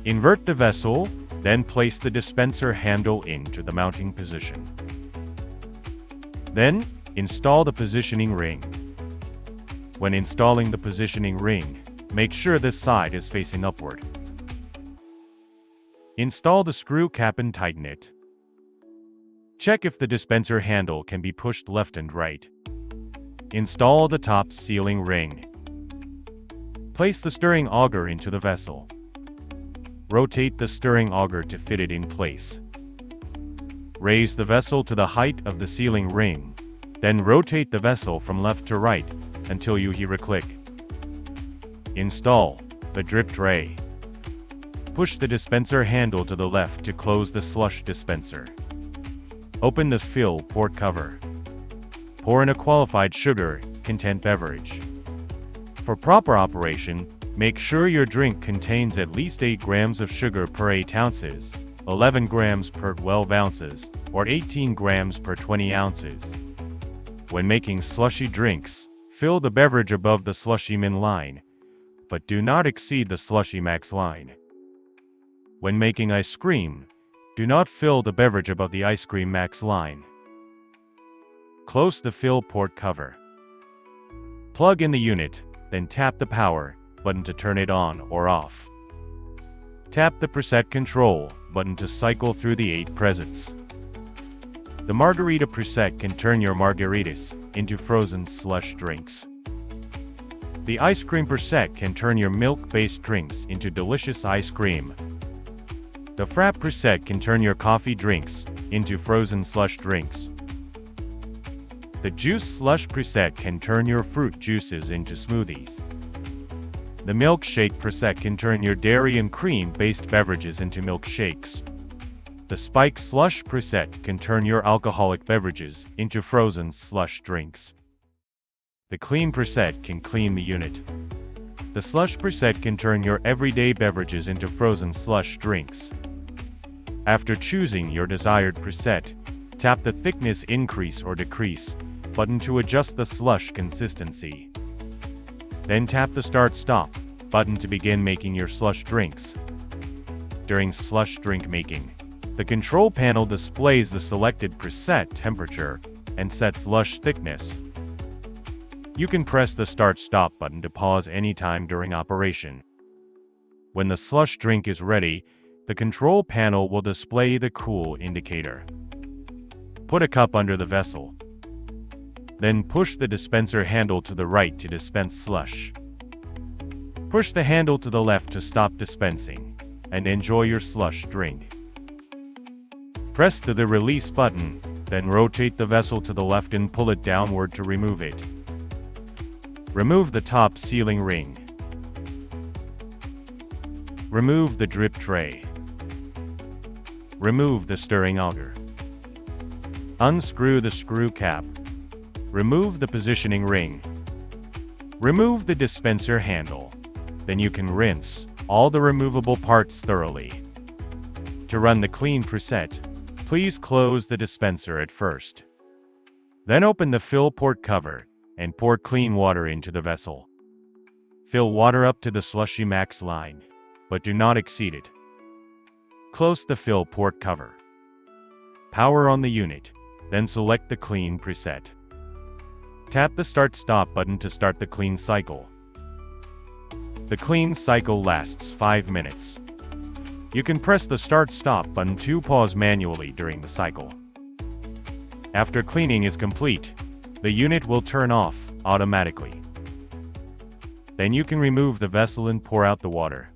Invert the vessel, then place the dispenser handle into the mounting position. Then, install the positioning ring. When installing the positioning ring, make sure this side is facing upward. Install the screw cap and tighten it. Check if the dispenser handle can be pushed left and right. Install the top sealing ring. Place the stirring auger into the vessel. Rotate the stirring auger to fit it in place. Raise the vessel to the height of the sealing ring, then rotate the vessel from left to right until you hear a click. Install the drip tray. Push the dispenser handle to the left to close the slush dispenser. Open the fill port cover. Pour in a qualified sugar content beverage. For proper operation, make sure your drink contains at least 8 grams of sugar per 8 ounces, 11 grams per 12 ounces, or 18 grams per 20 ounces. When making slushy drinks, fill the beverage above the slushy min line, but do not exceed the slushy max line. When making ice cream, do not fill the beverage above the ice cream max line. Close the fill port cover. Plug in the unit, then tap the power button to turn it on or off. Tap the preset control button to cycle through the 8 presets. The margarita preset can turn your margaritas into frozen slush drinks. The ice cream preset can turn your milk-based drinks into delicious ice cream. The frappé preset can turn your coffee drinks into frozen slush drinks. The juice slush preset can turn your fruit juices into smoothies. The milkshake preset can turn your dairy and cream-based beverages into milkshakes. The spike slush preset can turn your alcoholic beverages into frozen slush drinks. The clean preset can clean the unit. The slush preset can turn your everyday beverages into frozen slush drinks. After choosing your desired preset, tap the thickness increase or decrease button to adjust the slush consistency. Then tap the start-stop button to begin making your slush drinks. During slush drink making, the control panel displays the selected preset temperature and sets slush thickness. You can press the start-stop button to pause anytime during operation. When the slush drink is ready, the control panel will display the cool indicator. Put a cup under the vessel. Then push the dispenser handle to the right to dispense slush. Push the handle to the left to stop dispensing, and enjoy your slush drink. Press the release button, then rotate the vessel to the left and pull it downward to remove it. Remove the top sealing ring. Remove the drip tray. Remove the stirring auger. Unscrew the screw cap. Remove the positioning ring. Remove the dispenser handle. Then you can rinse all the removable parts thoroughly. To run the clean preset, please close the dispenser at first. Then open the fill port cover and pour clean water into the vessel. Fill water up to the slushy max line, but do not exceed it. Close the fill port cover. Power on the unit, then select the clean preset. Tap the start-stop button to start the clean cycle. The clean cycle lasts 5 minutes. You can press the start-stop button to pause manually during the cycle. After cleaning is complete, the unit will turn off automatically. Then you can remove the vessel and pour out the water.